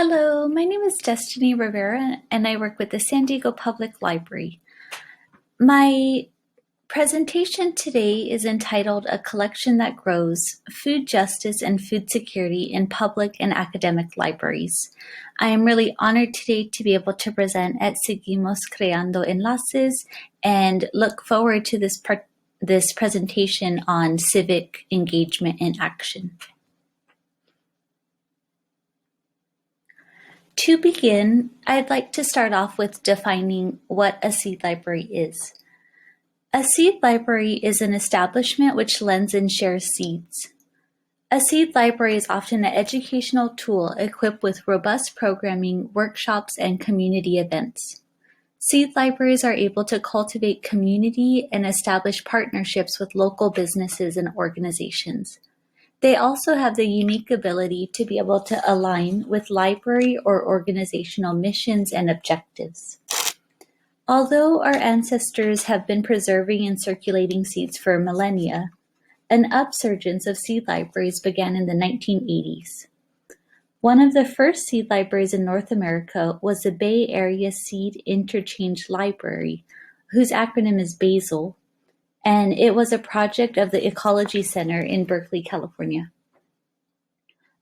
Hello, my name is Destiny Rivera, and I work with the San Diego Public Library. My presentation today is entitled A Collection That Grows: Food Justice and Food Security in Public and Academic Libraries. I am really honored today to be able to present at Seguimos Creando Enlaces and look forward to this presentation on civic engagement and action. To begin, I'd like to start off with defining what a seed library is. A seed library is an establishment which lends and shares seeds. A seed library is often an educational tool equipped with robust programming, workshops, and community events. Seed libraries are able to cultivate community and establish partnerships with local businesses and organizations. They also have the unique ability to be able to align with library or organizational missions and objectives. Although our ancestors have been preserving and circulating seeds for millennia, an upsurgence of seed libraries began in the 1980s. One of the first seed libraries in North America was the Bay Area Seed Interchange Library, whose acronym is BASIL, and it was a project of the Ecology Center in Berkeley, California.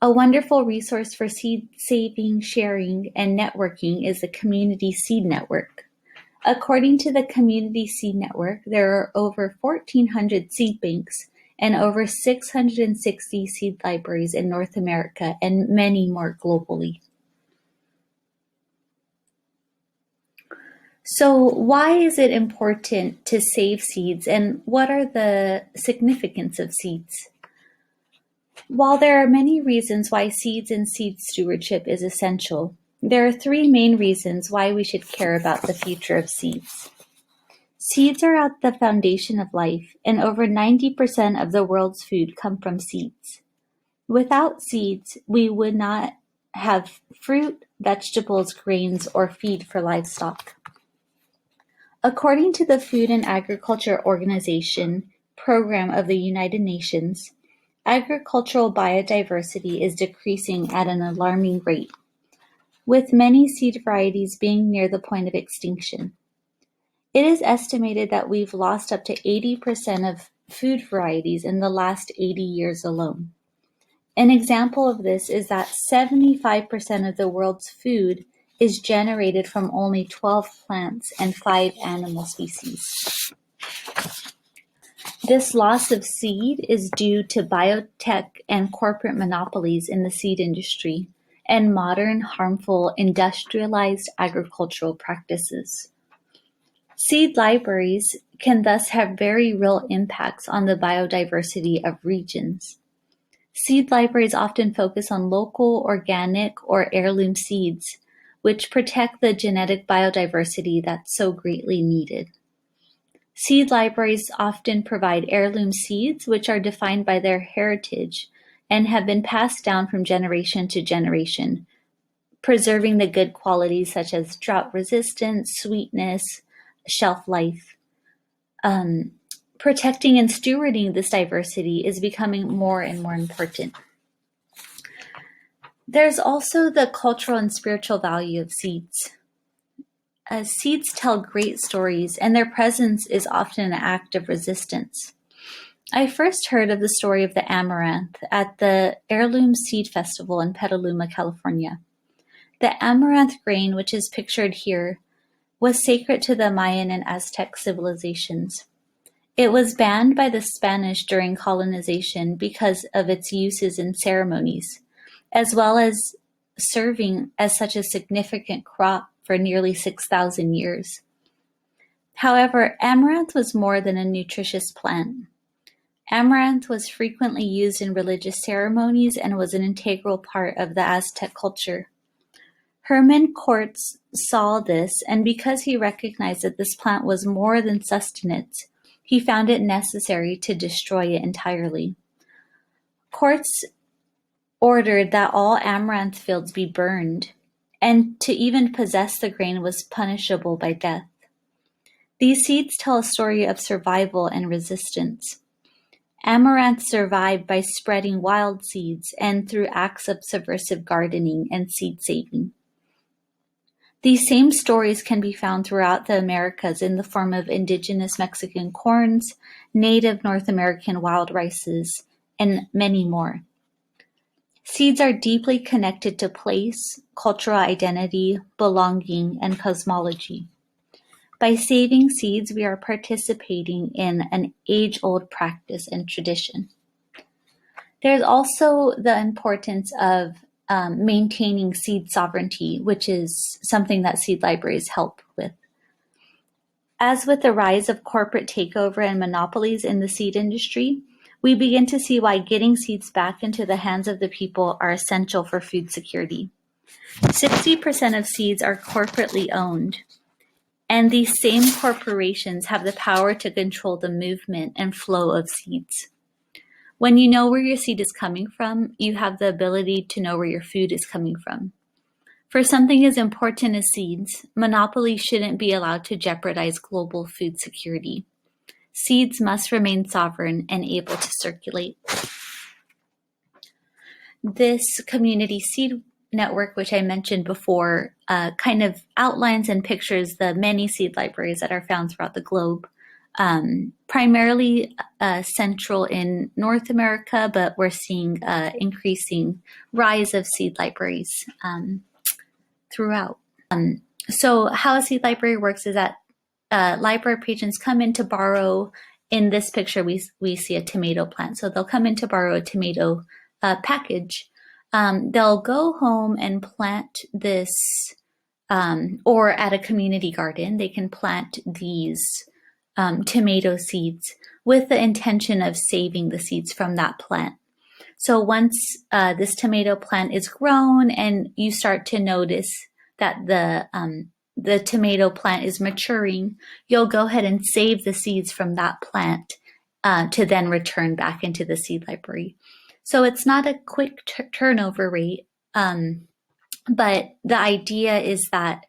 A wonderful resource for seed saving, sharing, and networking is the Community Seed Network. According to the Community Seed Network, there are over 1,400 seed banks and over 660 seed libraries in North America and many more globally. So why is it important to save seeds, and what are the significance of seeds? While there are many reasons why seeds and seed stewardship is essential, there are three main reasons why we should care about the future of seeds. Seeds are at the foundation of life, and over 90% of the world's food come from seeds. Without seeds, we would not have fruit, vegetables, grains, or feed for livestock. According to the Food and Agriculture Organization program of the United Nations, agricultural biodiversity is decreasing at an alarming rate, with many seed varieties being near the point of extinction. It is estimated that we've lost up to 80% of food varieties in the last 80 years alone. An example of this is that 75% of the world's food is generated from only 12 plants and 5 animal species. This loss of seed is due to biotech and corporate monopolies in the seed industry and modern, harmful, industrialized agricultural practices. Seed libraries can thus have very real impacts on the biodiversity of regions. Seed libraries often focus on local, organic, or heirloom seeds, which protect the genetic biodiversity that's so greatly needed. Seed libraries often provide heirloom seeds, which are defined by their heritage and have been passed down from generation to generation, preserving the good qualities such as drought resistance, sweetness, shelf life. Protecting and stewarding this diversity is becoming more and more important. There's also the cultural and spiritual value of seeds. Seeds tell great stories, and their presence is often an act of resistance. I first heard of the story of the amaranth at the Heirloom Seed Festival in Petaluma, California. The amaranth grain, which is pictured here, was sacred to the Mayan and Aztec civilizations. It was banned by the Spanish during colonization because of its uses in ceremonies, as well as serving as such a significant crop for nearly 6,000 years. However, amaranth was more than a nutritious plant. Amaranth was frequently used in religious ceremonies and was an integral part of the Aztec culture. Hermann Kortz saw this, and because he recognized that this plant was more than sustenance, he found it necessary to destroy it entirely. Kortz ordered that all amaranth fields be burned, and to even possess the grain was punishable by death. These seeds tell a story of survival and resistance. Amaranth survived by spreading wild seeds and through acts of subversive gardening and seed saving. These same stories can be found throughout the Americas in the form of indigenous Mexican corns, native North American wild rices, and many more. Seeds are deeply connected to place, cultural identity, belonging, and cosmology. By saving seeds, we are participating in an age-old practice and tradition. There's also the importance of maintaining seed sovereignty, which is something that seed libraries help with. As with the rise of corporate takeover and monopolies in the seed industry, we begin to see why getting seeds back into the hands of the people are essential for food security. 60% of seeds are corporately owned, and these same corporations have the power to control the movement and flow of seeds. When you know where your seed is coming from, you have the ability to know where your food is coming from. For something as important as seeds, monopoly shouldn't be allowed to jeopardize global food security. Seeds must remain sovereign and able to circulate. This community seed network, which I mentioned before, kind of outlines and pictures the many seed libraries that are found throughout the globe, primarily central in North America, but we're seeing increasing rise of seed libraries throughout. So how a seed library works is that library patrons come in to borrow. In this picture, we see a tomato plant. So they'll come in to borrow a tomato package. They'll go home and plant this, or at a community garden, they can plant these tomato seeds with the intention of saving the seeds from that plant. So once this tomato plant is grown and you start to notice that the tomato plant is maturing, you'll go ahead and save the seeds from that plant to then return back into the seed library. So it's not a quick turnover rate, but the idea is that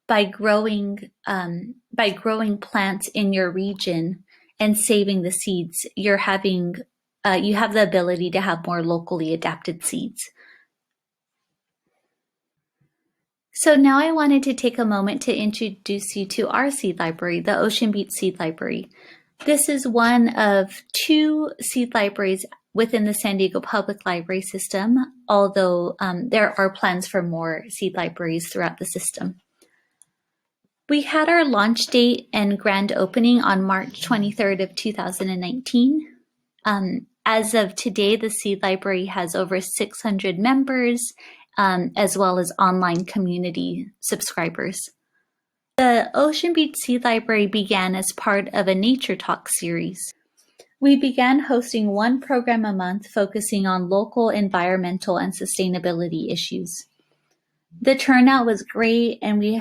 by growing plants in your region and saving the seeds, you have the ability to have more locally adapted seeds. So now I wanted to take a moment to introduce you to our seed library, the Ocean Beach Seed Library. This is one of 2 seed libraries within the San Diego Public Library system, although there are plans for more seed libraries throughout the system. We had our launch date and grand opening on March 23rd of 2019. As of today, the seed library has over 600 members, as well as online community subscribers. The Ocean Beach Seed Library began as part of a Nature Talk series. We began hosting 1 program a month focusing on local environmental and sustainability issues. The turnout was great, and we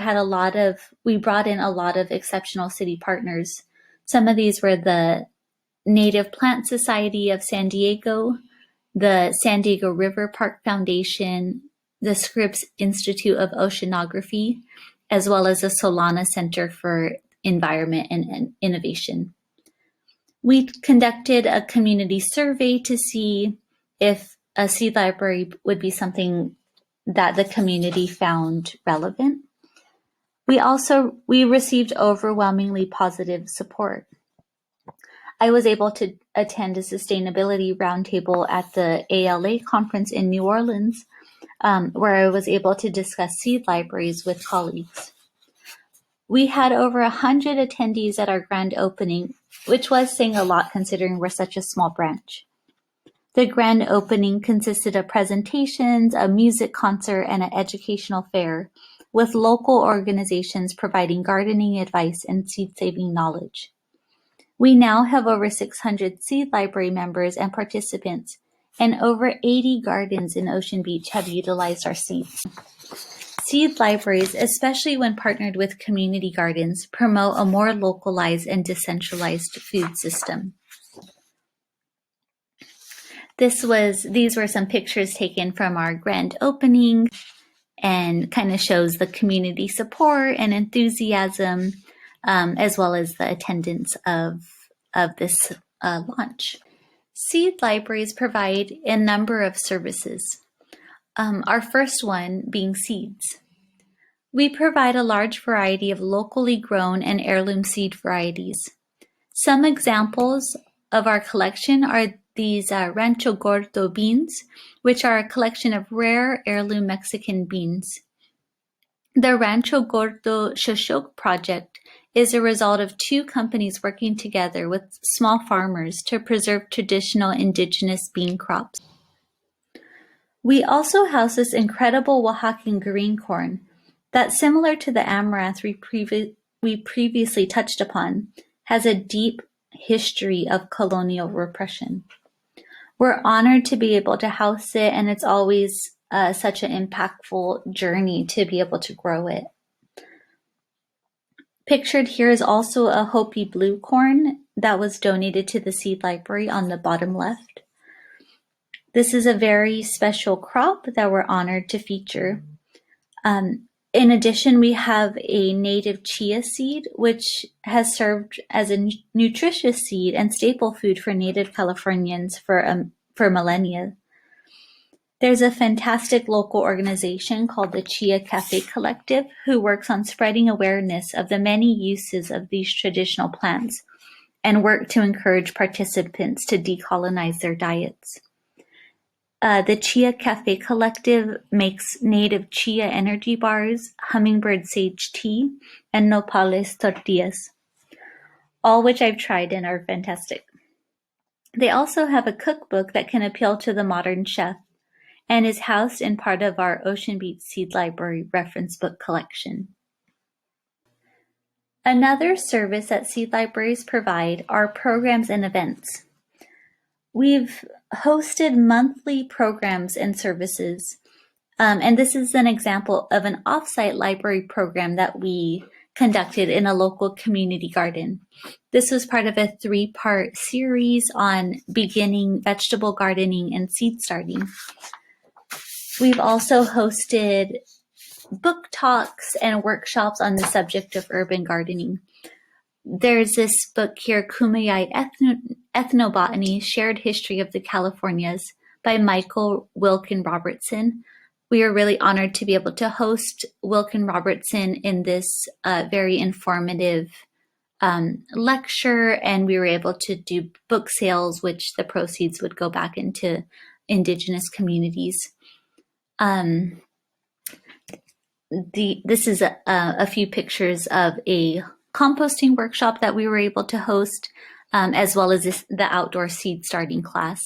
brought in a lot of exceptional city partners. Some of these were the Native Plant Society of San Diego, the San Diego River Park Foundation, the Scripps Institute of Oceanography, as well as the Solana Center for Environment and Innovation. We conducted a community survey to see if a seed library would be something that the community found relevant. We received overwhelmingly positive support. I was able to attend a sustainability roundtable at the ALA conference in New Orleans, where I was able to discuss seed libraries with colleagues. We had over 100 attendees at our grand opening, which was saying a lot considering we're such a small branch. The grand opening consisted of presentations, a music concert, and an educational fair, with local organizations providing gardening advice and seed-saving knowledge. We now have over 600 seed library members and participants, and over 80 gardens in Ocean Beach have utilized our seeds. Seed libraries, especially when partnered with community gardens, promote a more localized and decentralized food system. These were some pictures taken from our grand opening and kind of shows the community support and enthusiasm, as well as the attendance of this launch. Seed libraries provide a number of services. Our first one being seeds. We provide a large variety of locally grown and heirloom seed varieties. Some examples of our collection are these Rancho Gordo beans, which are a collection of rare heirloom Mexican beans. The Rancho Gordo Shoshok project is a result of two companies working together with small farmers to preserve traditional indigenous bean crops. We also house this incredible Oaxacan green corn that, similar to the amaranth we previously touched upon, has a deep history of colonial repression. We're honored to be able to house it, and it's always such an impactful journey to be able to grow it. Pictured here is also a Hopi blue corn that was donated to the seed library on the bottom left. This is a very special crop that we're honored to feature. In addition, we have a native chia seed, which has served as a nutritious seed and staple food for Native Californians for millennia. There's a fantastic local organization called the Chia Cafe Collective who works on spreading awareness of the many uses of these traditional plants and work to encourage participants to decolonize their diets. The Chia Cafe Collective makes native chia energy bars, hummingbird sage tea, and nopales tortillas, all which I've tried and are fantastic. They also have a cookbook that can appeal to the modern chef and is housed in part of our Ocean Beach Seed Library reference book collection. Another service that seed libraries provide are programs and events. We've hosted monthly programs and services, and this is an example of an off-site library program that we conducted in a local community garden. This was part of a 3-part series on beginning vegetable gardening and seed starting. We've also hosted book talks and workshops on the subject of urban gardening. There's this book here, Kumeyaay Ethnobotany, Shared History of the Californias by Michael Wilkin Robertson. We are really honored to be able to host Wilkin Robertson in this very informative lecture, and we were able to do book sales, which the proceeds would go back into Indigenous communities. This is a few pictures of a composting workshop that we were able to host, as well as the outdoor seed starting class.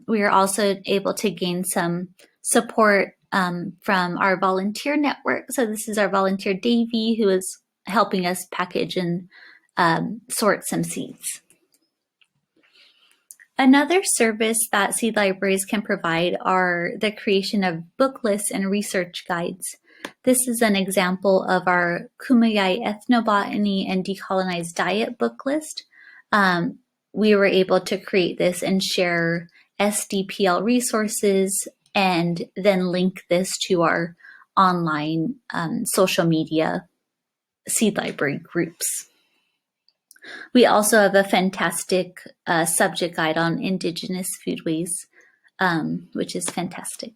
We are also able to gain some support from our volunteer network. So this is our volunteer Davey, who is helping us package and sort some seeds. Another service that seed libraries can provide are the creation of booklists and research guides. This is an example of our Kumeyaay Ethnobotany and Decolonized Diet book list. We were able to create this and share SDPL resources and then link this to our online social media seed library groups. We also have a fantastic subject guide on Indigenous foodways, which is fantastic.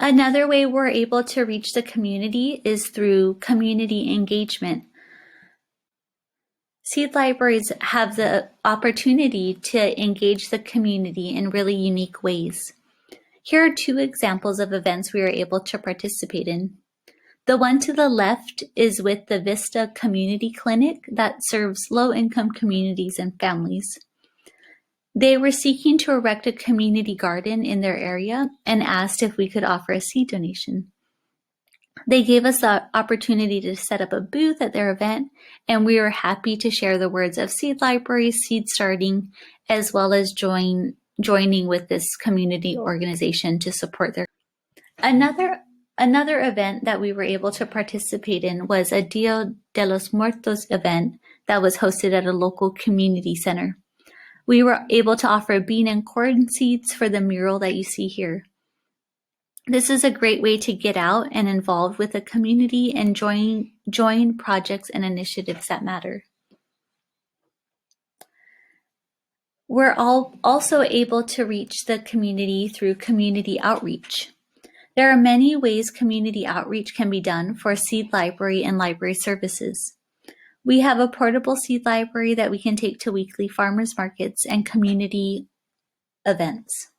Another way we're able to reach the community is through community engagement. Seed libraries have the opportunity to engage the community in really unique ways. Here are 2 examples of events we were able to participate in. The one to the left is with the Vista Community Clinic that serves low-income communities and families. They were seeking to erect a community garden in their area and asked if we could offer a seed donation. They gave us the opportunity to set up a booth at their event, and we were happy to share the words of seed libraries, seed starting, as well as joining with this community organization to support their. Another event that we were able to participate in was a Dia de los Muertos event that was hosted at a local community center. We were able to offer bean and corn seeds for the mural that you see here. This is a great way to get out and involved with the community and join projects and initiatives that matter. We're all also able to reach the community through community outreach. There are many ways community outreach can be done for seed library and library services. We have a portable seed library that we can take to weekly farmers markets and community events.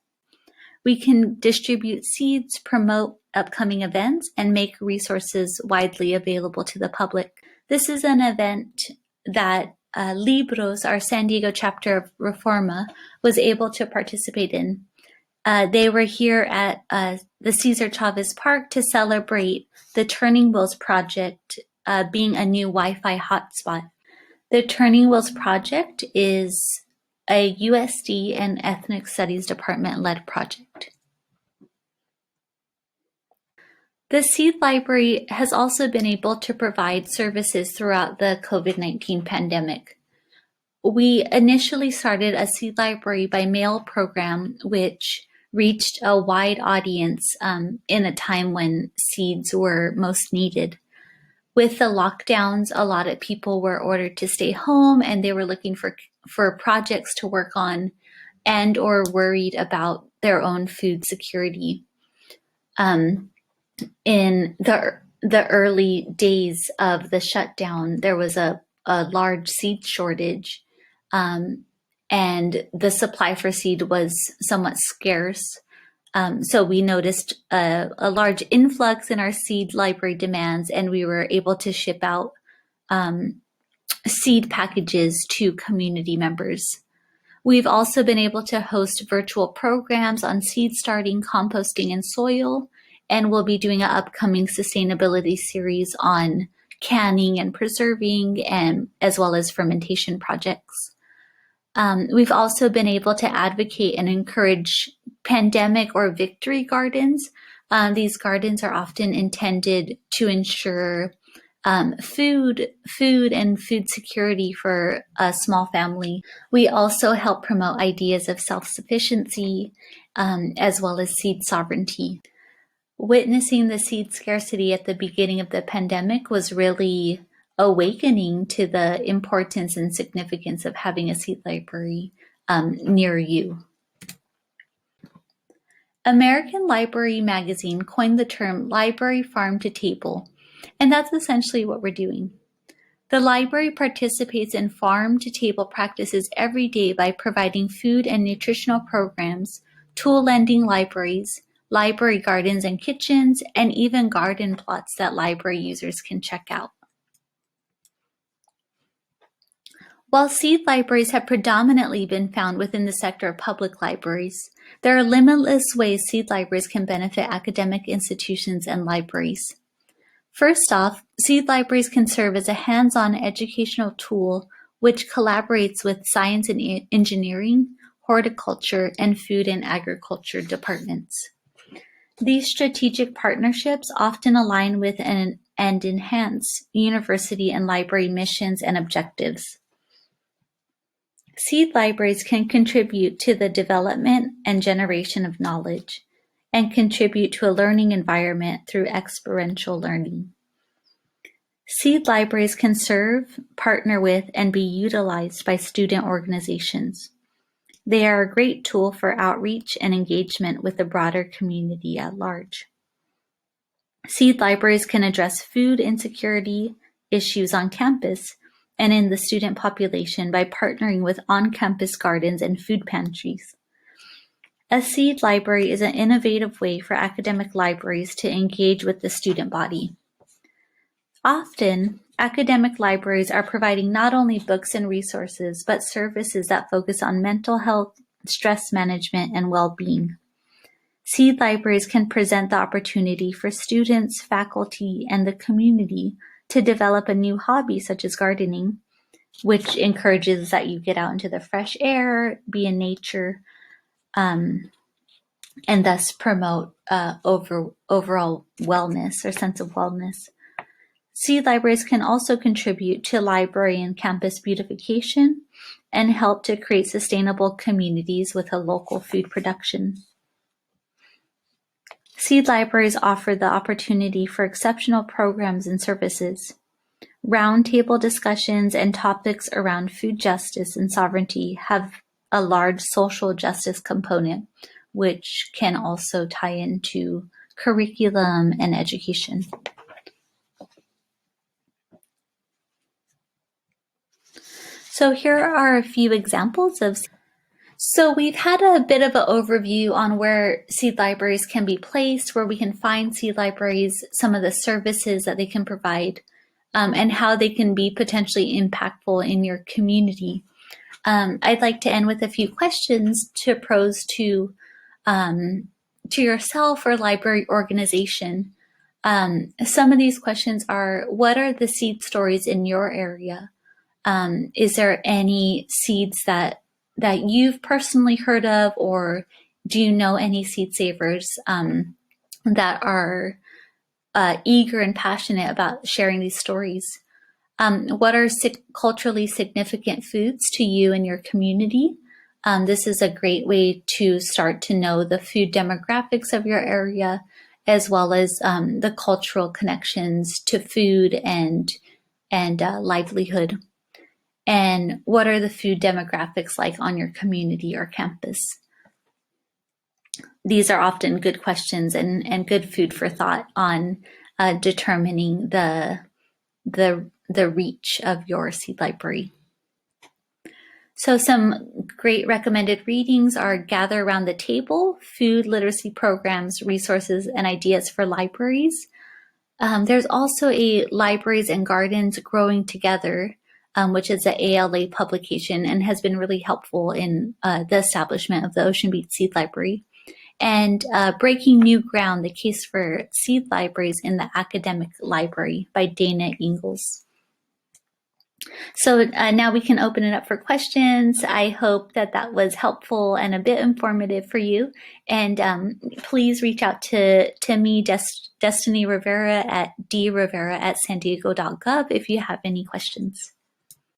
We can distribute seeds, promote upcoming events, and make resources widely available to the public. This is an event that Libros, our San Diego chapter of Reforma, was able to participate in. They were here at the Cesar Chavez Park to celebrate the Turning Wheels Project being a new Wi-Fi hotspot. The Turning Wheels Project is a USD and Ethnic Studies Department-led project. The Seed Library has also been able to provide services throughout the COVID-19 pandemic. We initially started a Seed Library by Mail program, which reached a wide audience in a time when seeds were most needed. With the lockdowns, a lot of people were ordered to stay home, and they were looking for projects to work on and or worried about their own food security. In the early days of the shutdown, there was a large seed shortage, and the supply for seed was somewhat scarce. So we noticed a large influx in our seed library demands, and we were able to ship out seed packages to community members. We've also been able to host virtual programs on seed starting, composting, and soil, and we'll be doing an upcoming sustainability series on canning and preserving, and as well as fermentation projects. We've also been able to advocate and encourage pandemic or victory gardens. These gardens are often intended to ensure food and food security for a small family. We also help promote ideas of self-sufficiency as well as seed sovereignty. Witnessing the seed scarcity at the beginning of the pandemic was really awakening to the importance and significance of having a seed library near you. American Library Magazine coined the term library farm to table, and that's essentially what we're doing. The library participates in farm to table practices every day by providing food and nutritional programs, tool lending libraries, library gardens and kitchens, and even garden plots that library users can check out. While seed libraries have predominantly been found within the sector of public libraries, there are limitless ways seed libraries can benefit academic institutions and libraries. First off, seed libraries can serve as a hands-on educational tool which collaborates with science and engineering, horticulture, and food and agriculture departments. These strategic partnerships often align with and enhance university and library missions and objectives. Seed libraries can contribute to the development and generation of knowledge and contribute to a learning environment through experiential learning. Seed libraries can serve, partner with, and be utilized by student organizations. They are a great tool for outreach and engagement with the broader community at large. Seed libraries can address food insecurity issues on campus and in the student population by partnering with on-campus gardens and food pantries. A seed library is an innovative way for academic libraries to engage with the student body. Often, academic libraries are providing not only books and resources, but services that focus on mental health, stress management, and well-being. Seed libraries can present the opportunity for students, faculty, and the community to develop a new hobby such as gardening, which encourages that you get out into the fresh air, be in nature, and thus promote overall wellness or sense of wellness. Seed libraries can also contribute to library and campus beautification and help to create sustainable communities with a local food production. Seed libraries offer the opportunity for exceptional programs and services. Roundtable discussions and topics around food justice and sovereignty have a large social justice component, which can also tie into curriculum and education. So here are a few examples of. So we've had a bit of an overview on where seed libraries can be placed, where we can find seed libraries, some of the services that they can provide, and how they can be potentially impactful in your community. I'd like to end with a few questions to pose to yourself or library organization. Some of these questions are, what are the seed stories in your area? Is there any seeds that you've personally heard of, or do you know any seed savers that are eager and passionate about sharing these stories? What are culturally significant foods to you and your community? This is a great way to start to know the food demographics of your area, as well as the cultural connections to food and livelihood. And what are the food demographics like on your community or campus? These are often good questions and good food for thought on determining the reach of your seed library. So some great recommended readings are Gather Around the Table, Food Literacy Programs, Resources, and Ideas for Libraries. There's also a Libraries and Gardens Growing Together, which is an ALA publication and has been really helpful in the establishment of the Ocean Beach Seed Library. And Breaking New Ground, The Case for Seed Libraries in the Academic Library by Dana Ingalls. So now we can open it up for questions. I hope that was helpful and a bit informative for you. And please reach out to me, Destiny Rivera at drivera@sandiego.gov if you have any questions.